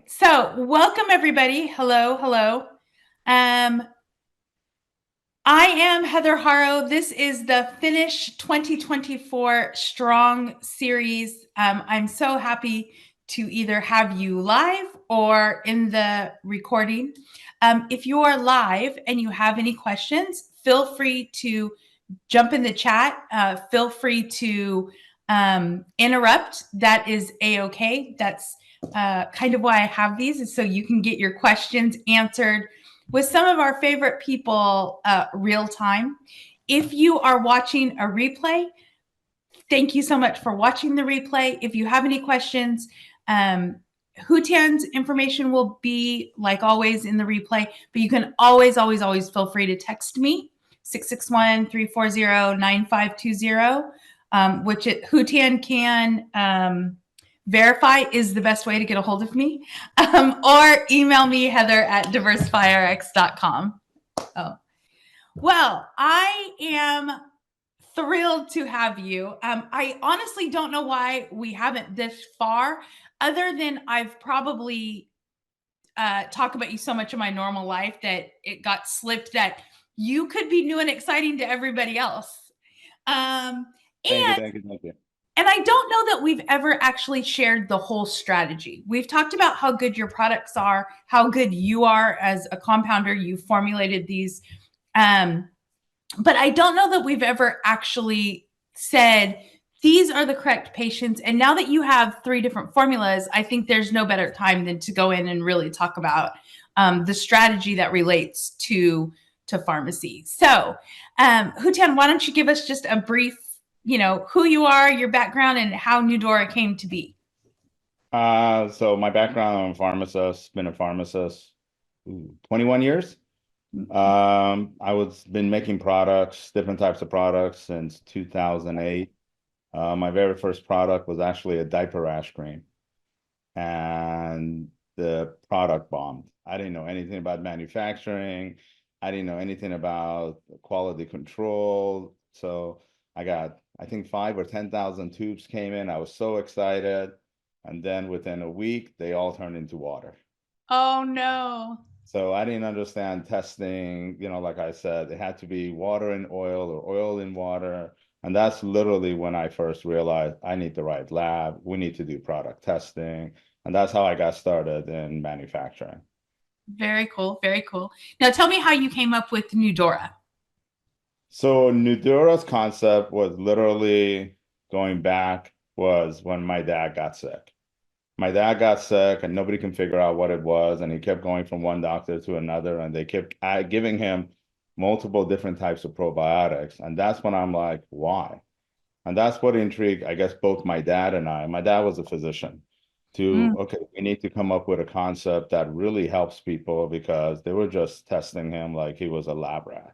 So welcome everybody. Hello, hello. I am Heather Haro. This is the Finish 2024 Strong series. I'm so happy to either have you live or in the recording. If you are live and you have any questions, feel free to jump in the chat. Feel free to interrupt. That is a-okay. That's kind of why I have these, is so you can get your questions answered with some of our favorite people real time. If you are watching a replay, thank you so much for watching the replay. If you have any questions, Hootan's information will be, like always, in the replay, but you can always feel free to text me, 661-340-9520, which Hootan can verify is the best way to get a hold of me, or email me, heather@diversifyrx.com. Oh, well, I am thrilled to have you. I honestly don't know why we haven't this far, other than I've probably talked about you so much in my normal life that it got slipped that you could be new and exciting to everybody else. Thank you. And I don't know that we've ever actually shared the whole strategy. We've talked about how good your products are, how good you are as a compounder. You formulated these. But I don't know that we've ever actually said, these are the correct patients. And now that you have 3 different formulas, I think there's no better time than to go in and really talk about the strategy that relates to pharmacy. So, Hootan, why don't you give us just a brief, who you are, your background, and how Nudora came to be? So my background, I'm a pharmacist, been a pharmacist 21 years. I was been making products, different types of products since 2008. My very first product was actually a diaper rash cream, and the product bombed. I didn't know anything about manufacturing. I didn't know anything about quality control. So I think 5 or 10,000 tubes came in. I was so excited. And then within a week, they all turned into water. Oh, no. So I didn't understand testing. Like I said, it had to be water in oil or oil in water. And that's literally when I first realized I need the right lab. We need to do product testing. And that's how I got started in manufacturing. Very cool. Very cool. Now tell me how you came up with Nudora. So Nudora's concept was literally going back was when my dad got sick. My dad got sick and nobody can figure out what it was. And he kept going from one doctor to another, and they kept giving him multiple different types of probiotics. And that's when I'm like, why? And that's what intrigued, I guess, both my dad and I. My dad was a physician. Okay, we need to come up with a concept that really helps people, because they were just testing him like he was a lab rat.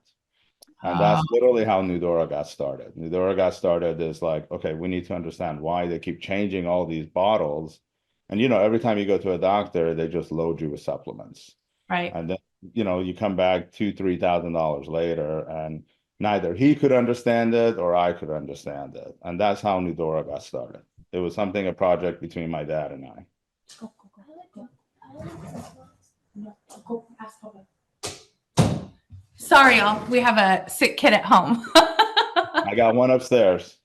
And that's literally how Nudora got started. Nudora got started is like, okay, we need to understand why they keep changing all these bottles. And, every time you go to a doctor, they just load you with supplements. Right. And then, you come back $2,000-$3,000 later, and neither he could understand it or I could understand it. And that's how Nudora got started. It was a project between my dad and I. Sorry, y'all. We have a sick kid at home. I got one upstairs.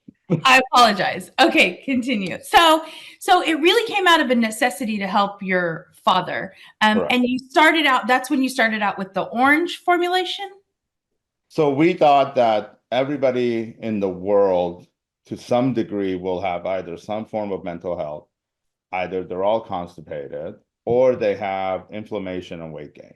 I apologize. Okay, continue. So it really came out of a necessity to help your father. And you started out, that's when you started out with the orange formulation? So we thought that everybody in the world, to some degree, will have either some form of mental health. Either they're all constipated or they have inflammation and weight gain.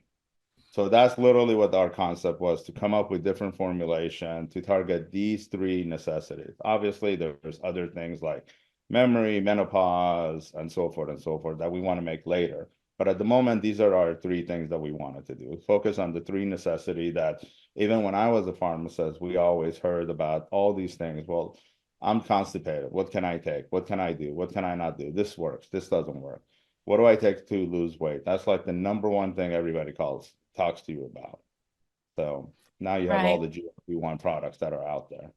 So that's literally what our concept was, to come up with different formulation to target these 3 necessities. Obviously, there's other things like memory, menopause, and so forth that we want to make later. But at the moment, these are our 3 things that we wanted to do. Focus on the 3 necessity that even when I was a pharmacist, we always heard about all these things. Well, I'm constipated. What can I take? What can I do? What can I not do? This works. This doesn't work. What do I take to lose weight? That's like the number one thing everybody talks to you about. So now you have all the GLP-1 products that are out there.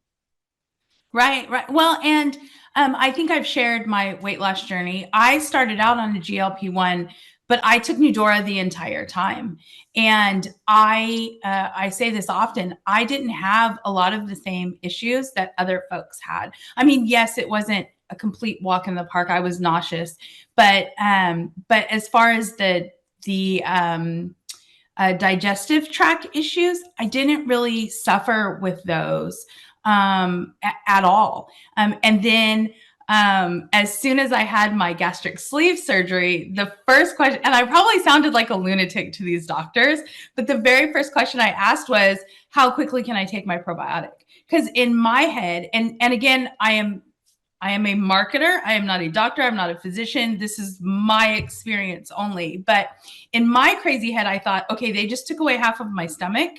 Right. Well, and I think I've shared my weight loss journey. I started out on the GLP-1 but I took Nudora the entire time. And I say this often, I didn't have a lot of the same issues that other folks had. I mean, yes, it wasn't a complete walk in the park. I was nauseous, but as far as the digestive tract issues, I didn't really suffer with those at all. And then as soon as I had my gastric sleeve surgery, the first question, and I probably sounded like a lunatic to these doctors, but the very first question I asked was, how quickly can I take my probiotic? Because in my head, and again, I am a marketer. I am not a doctor. I'm not a physician. This is my experience only. But in my crazy head, I thought, okay, they just took away half of my stomach.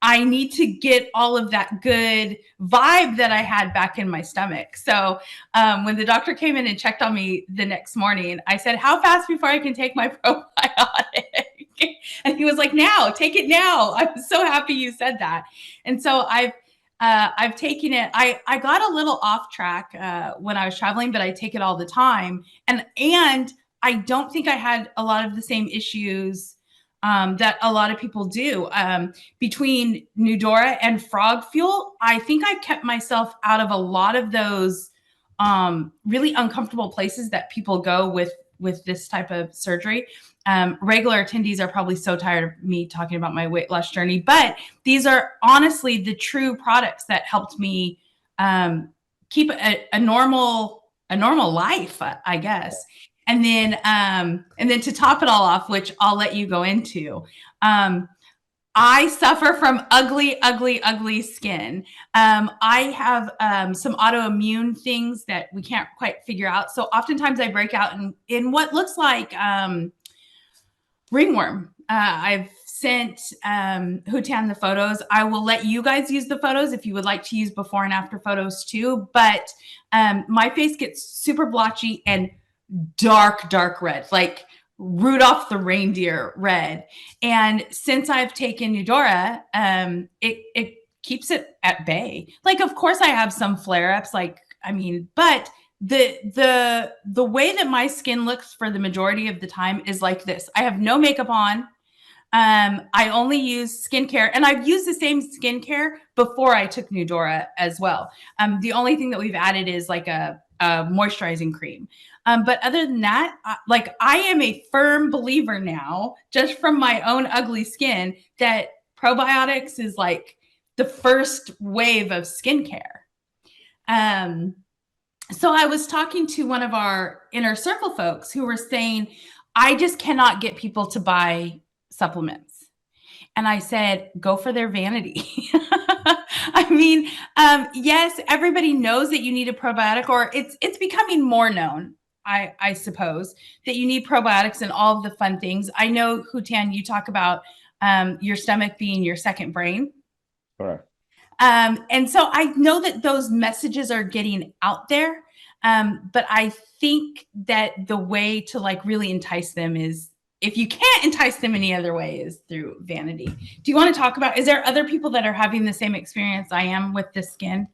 I need to get all of that good vibe that I had back in my stomach. So when the doctor came in and checked on me the next morning, I said, how fast before I can take my probiotic? And he was like, now, take it now. I'm so happy you said that. And so I've taken it. I got a little off track when I was traveling, but I take it all the time. And I don't think I had a lot of the same issues that a lot of people do. Between Nudora and frog fuel, I think I kept myself out of a lot of those really uncomfortable places that people go with this type of surgery. Regular attendees are probably so tired of me talking about my weight loss journey, but these are honestly the true products that helped me keep a normal life, I guess. And then to top it all off, which I'll let you go into, I suffer from ugly, ugly, ugly skin. I have some autoimmune things that we can't quite figure out. So oftentimes I break out in what looks like ringworm. I've sent Hootan the photos. I will let you guys use the photos if you would like to use before and after photos too. But my face gets super blotchy and dark, dark red, like Rudolph the reindeer red. And since I've taken Nudora, it keeps it at bay. Like, of course I have some flare-ups, but the way that my skin looks for the majority of the time is like this. I have no makeup on. I only use skincare, and I've used the same skincare before I took Nudora as well. The only thing that we've added is like a moisturizing cream. But other than that, I am a firm believer now, just from my own ugly skin, that probiotics is like the first wave of skincare. So I was talking to one of our inner circle folks who were saying, I just cannot get people to buy supplements. And I said, go for their vanity. I mean, yes, everybody knows that you need a probiotic, or it's becoming more known, I suppose, that you need probiotics and all of the fun things. I know, Hootan, you talk about your stomach being your second brain. Correct. And so I know that those messages are getting out there. But I think that the way to really entice them is, if you can't entice them any other way, is through vanity. Do you want to talk about, is there other people that are having the same experience I am with the skin?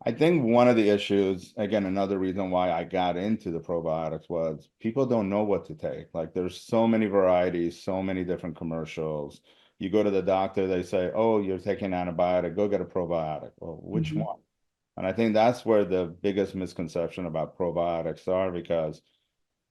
I think one of the issues, again, another reason why I got into the probiotics was people don't know what to take. Like, there's so many varieties, so many different commercials. You go to the doctor, they say, oh, you're taking an antibiotic, go get a probiotic. Well, which one? And I think that's where the biggest misconception about probiotics are, because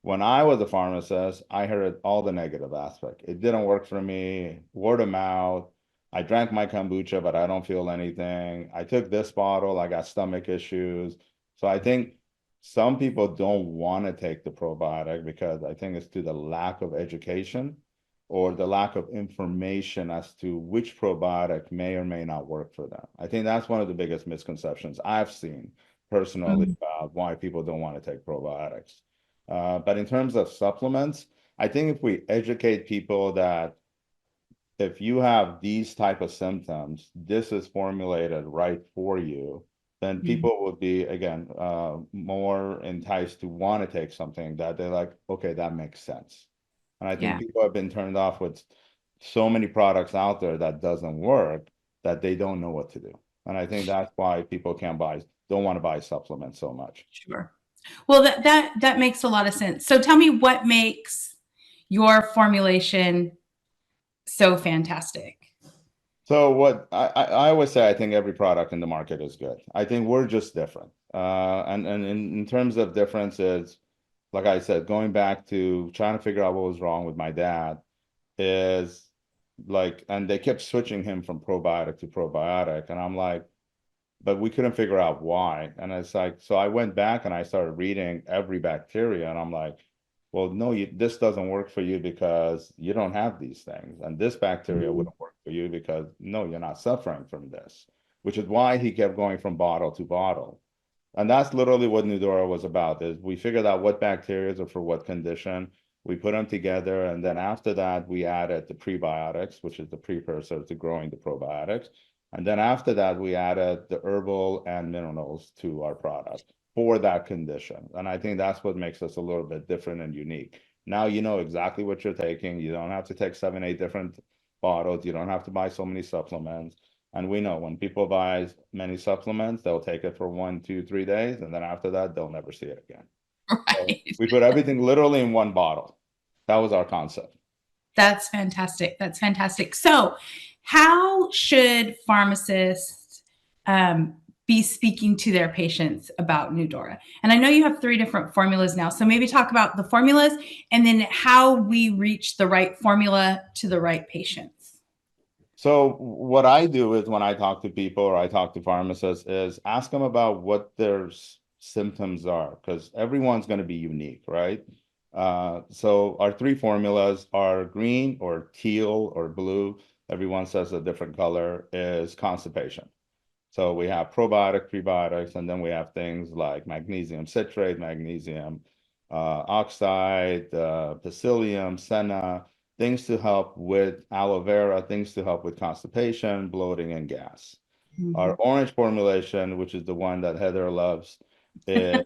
when I was a pharmacist, I heard all the negative aspect. It didn't work for me, word of mouth. I drank my kombucha, but I don't feel anything. I took this bottle, I got stomach issues. So I think some people don't want to take the probiotic because I think it's to the lack of education or the lack of information as to which probiotic may or may not work for them. I think that's one of the biggest misconceptions I've seen personally about why people don't want to take probiotics. But in terms of supplements, I think if we educate people that if you have these type of symptoms, this is formulated right for you, then people would be, again, more enticed to want to take something that they're like, okay, that makes sense. And I think people have been turned off with so many products out there that doesn't work, that they don't know what to do. And I think that's why people don't want to buy supplements so much. Sure. Well, that makes a lot of sense. So tell me, what makes your formulation so fantastic. So what I always say, I think every product in the market is good. I think we're just different. And in terms of differences, like I said, going back to trying to figure out what was wrong with my dad is like, and they kept switching him from probiotic to probiotic. And I'm like, but we couldn't figure out why. And it's like, so I went back and I started reading every bacteria, and I'm like, well, no, this doesn't work for you because you don't have these things. And this bacteria wouldn't work for you because no, you're not suffering from this, which is why he kept going from bottle to bottle. And that's literally what Nudora was about, is we figured out what bacteria are for what condition. We put them together. And then after that, we added the prebiotics, which is the precursor to growing the probiotics. And then after that, we added the herbal and minerals to our product for that condition. And I think that's what makes us a little bit different and unique. Now you know exactly what you're taking. You don't have to take 7, 8 different bottles. You don't have to buy so many supplements. And we know when people buy many supplements, they'll take it for 1, 2, 3 days. And then after that, they'll never see it again. So Right. we put everything literally in one bottle. That was our concept. That's fantastic. That's fantastic. So, how should pharmacists be speaking to their patients about Nudora? And I know you have 3 different formulas now. So, maybe talk about the formulas and then how we reach the right formula to the right patients. So what I do is when I talk to people or I talk to pharmacists is ask them about what their symptoms are, because everyone's going to be unique, right? So our 3 formulas are green or teal or blue. Everyone says a different color, is constipation. So we have probiotic, prebiotics, and then we have things like magnesium citrate, magnesium oxide, psyllium, senna, things to help with aloe vera, things to help with constipation, bloating, and gas. Mm-hmm. Our orange formulation, which is the one that Heather loves, is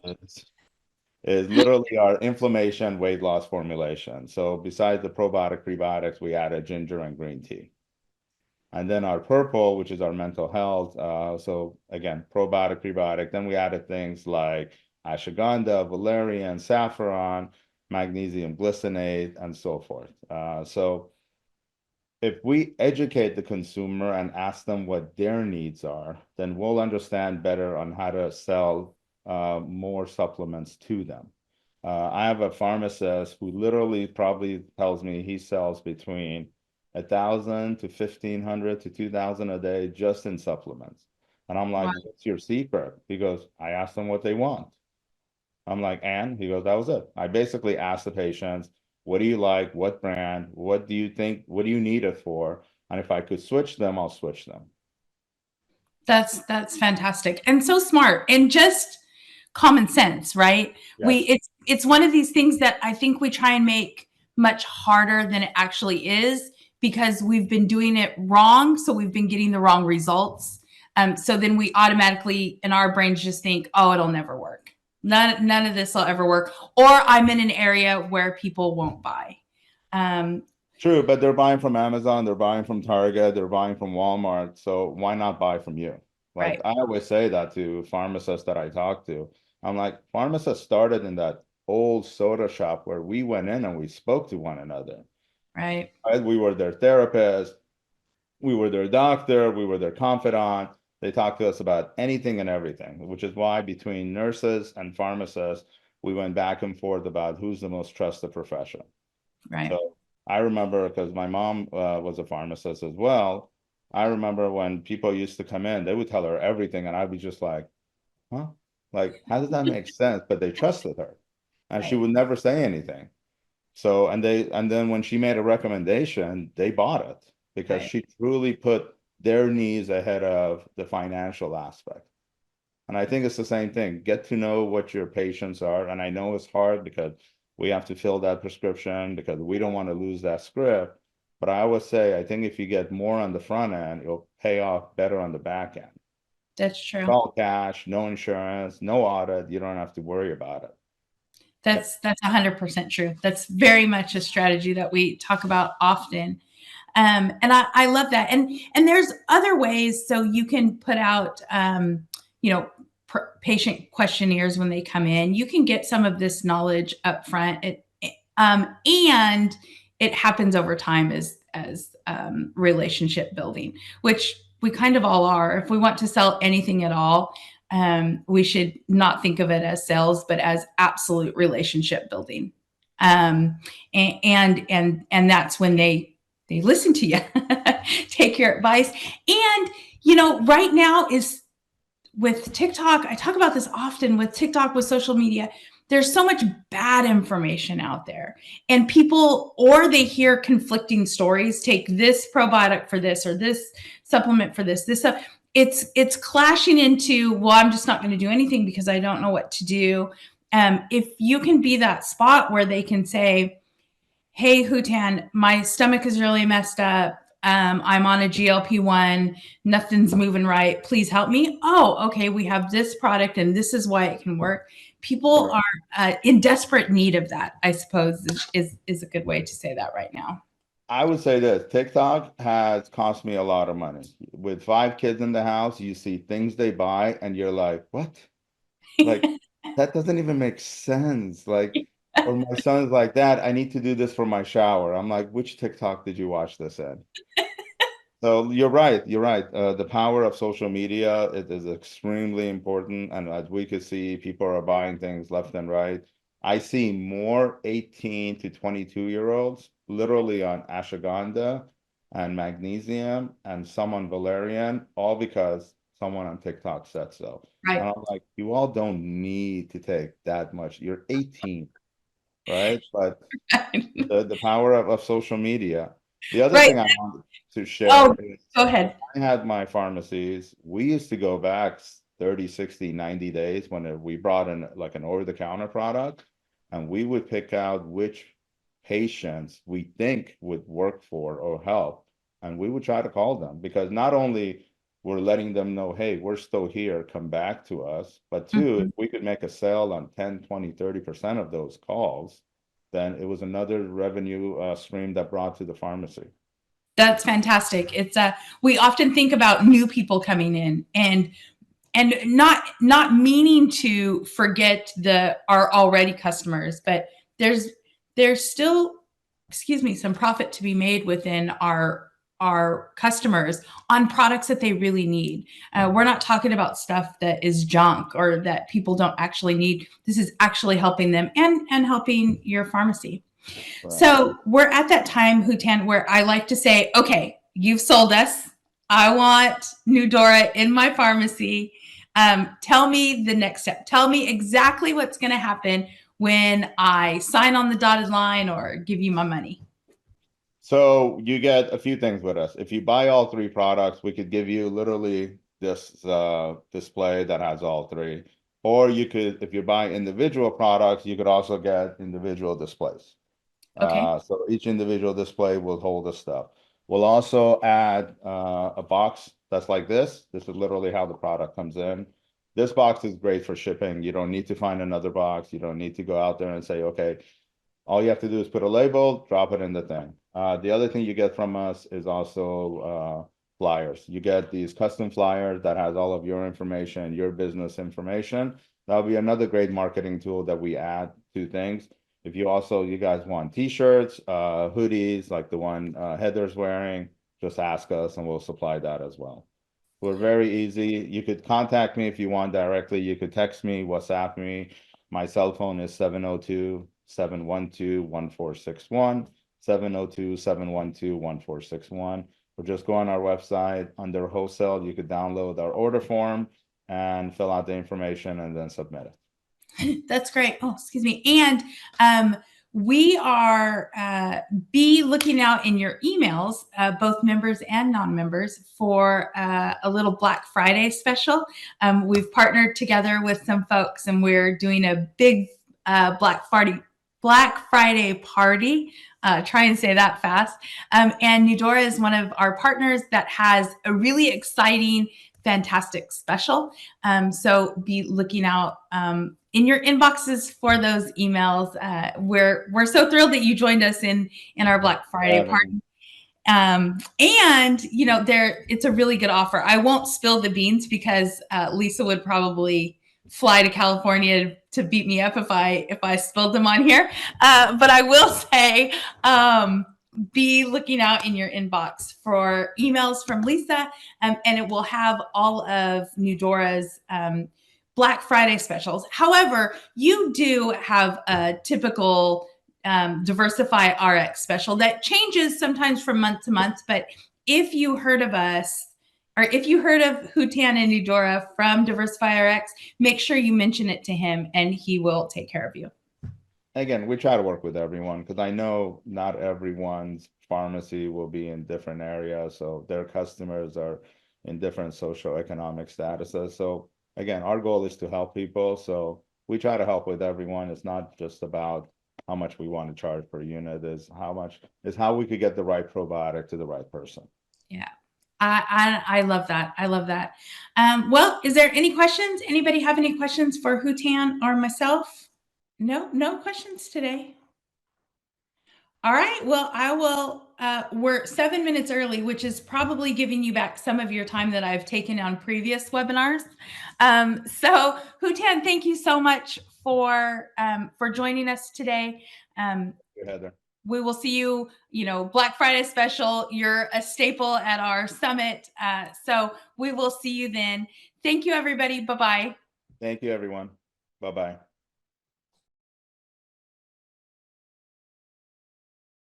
is literally our inflammation weight loss formulation. So besides the probiotic, prebiotics, we added ginger and green tea. And then our purple, which is our mental health. So again, probiotic, prebiotic. Then we added things like ashwagandha, valerian, saffron, magnesium glycinate, and so forth. So if we educate the consumer and ask them what their needs are, then we'll understand better on how to sell more supplements to them. I have a pharmacist who literally probably tells me he sells between 1,000 to 1,500 to 2,000 a day just in supplements. And I'm like, Wow. what's your secret? He goes, I asked them what they want. I'm like, and he goes, that was it. I basically asked the patients, what do you like? What brand? What do you think? What do you need it for? And if I could switch them, I'll switch them. That's fantastic and so smart and just common sense, right? Yes. It's one of these things that I think we try and make much harder than it actually is because we've been doing it wrong, so we've been getting the wrong results. So then we automatically in our brains just think, oh, it'll never work. None of this will ever work. Or I'm in an area where people won't buy. True, but they're buying from Amazon, they're buying from Target, they're buying from Walmart. So why not buy from you? Like Right. I always say that to pharmacists that I talk to. I'm like, pharmacists started in that old soda shop where we went in and we spoke to one another. Right. Right? We were their therapist, we were their doctor, we were their confidant. They talked to us about anything and everything, which is why between nurses and pharmacists, we went back and forth about who's the most trusted profession. Right. So I remember because my mom was a pharmacist as well. I remember when people used to come in, they would tell her everything, and I'd be just like, huh? Like, how does that make sense? But they trusted her, and she Right. would never say anything. So, and then when she made a recommendation, they bought it because Right. she truly put their needs ahead of the financial aspect. And I think it's the same thing. Get to know what your patients are. And I know it's hard because we have to fill that prescription because we don't want to lose that script. But I always say, I think if you get more on the front end, it'll pay off better on the back end. That's It's true. all cash, no insurance, no audit. You don't have to worry about it. That's 100% true. That's very much a strategy that we talk about often. And I love that. And there's other ways. So you can put out, you know, patient questionnaires when they come in. You can get some of this knowledge up front And it happens over time as relationship building, which we kind of all are. If we want to sell anything at all, we should not think of it as sales, but as absolute relationship building. And that's when they listen to you, take your advice. And right now is with TikTok. I talk about this often with TikTok, with social media. There's so much bad information out there, and people, or they hear conflicting stories. Take this probiotic for this, or this supplement for this. It's clashing into, well, I'm just not going to do anything because I don't know what to do. If you can be that spot where they can say, hey, Hootan, my stomach is really messed up. I'm on a GLP-1. Nothing's moving right. Please help me. Oh, okay. We have this product and this is why it can work. People are in desperate need of that, I suppose, is a good way to say that right now. I would say this, TikTok has cost me a lot of money. With 5 kids in the house, you see things they buy and you're like, what? Like, that doesn't even make sense. Like, or my son's like, Dad, I need to do this for my shower. I'm like, which TikTok did you watch this in? So you're right. You're right. The power of social media, it is extremely important. And as we could see, people are buying things left and right. I see more 18 to 22-year-olds literally on ashwagandha and magnesium and some on valerian, all because someone on TikTok said so. Right. And I'm like, you all don't need to take that much. You're 18, right? But the power of social media. The other thing I wanted to share is, go ahead. I had my pharmacies. We used to go back 30, 60, 90 days when we brought in like an over-the-counter product, and we would pick out which patients we think would work for or help, and we would try to call them, because not only we're letting them know, hey, we're still here, come back to us, but two, if we could make a sale on 10, 20, 30% of those calls, then it was another revenue stream that brought to the pharmacy. That's fantastic. It's we often think about new people coming in and not meaning to forget our already customers, but there's still, excuse me, some profit to be made within our customers on products that they really need. We're not talking about stuff that is junk or that people don't actually need. This is actually helping them and helping your pharmacy. Right. So we're at that time, Hootan, where I like to say, okay, you've sold us. I want Nudora in my pharmacy. Tell me the next step. Tell me exactly what's going to happen when I sign on the dotted line or give you my money. So you get a few things with us. If you buy all 3 products, we could give you literally this display that has all 3. Or you could, if you buy individual products, you could also get individual displays. Okay. So each individual display will hold the stuff. We'll also add a box that's like this. This is literally how the product comes in. This box is great for shipping. You don't need to find another box. You don't need to go out there and say, okay, all you have to do is put a label, drop it in the thing. The other thing you get from us is also flyers. You get these custom flyers that has all of your information, your business information. That'll be another great marketing tool that we add to things. If you guys want t-shirts, hoodies, like the one Heather's wearing, just ask us and we'll supply that as well. We're very easy. You could contact me if you want directly. You could text me, WhatsApp me. My cell phone is 702-712-1461, 702-712-1461. Or just go on our website under wholesale. You could download our order form and fill out the information and then submit it. That's great. Oh, excuse me. And we are be looking out in your emails, both members and non-members, for a little Black Friday special. We've partnered together with some folks, and we're doing a big Black Friday party. Try and say that fast. And Nudora is one of our partners that has a really exciting, fantastic special. So be looking out in your inboxes for those emails. We're so thrilled that you joined us in our Black Friday party. And it's a really good offer. I won't spill the beans because Lisa would probably fly to California to beat me up if I spilled them on here. But I will say, be looking out in your inbox for emails from Lisa, and it will have all of Nudora's Black Friday specials. However, you do have a typical DiversifyRx special that changes sometimes from month to month. But if you heard of us, or if you heard of Hootan and Nudora from DiversifyRx, make sure you mention it to him and he will take care of you. Again, we try to work with everyone because I know not everyone's pharmacy will be in different areas, so their customers are in different socioeconomic statuses. So again, our goal is to help people, so we try to help with everyone. It's not just about how much we want to charge per unit, is how we could get the right probiotic to the right person. Yeah. I love that. I love that. Well, is there any questions? Anybody have any questions for Hootan or myself? No questions today. All right. Well, I will. We're 7 minutes early, which is probably giving you back some of your time that I've taken on previous webinars. So, Hootan, thank you so much for joining us today. Heather. We will see you, Black Friday special. You're a staple at our summit. So we will see you then. Thank you, everybody. Bye-bye. Thank you, everyone. Bye-bye.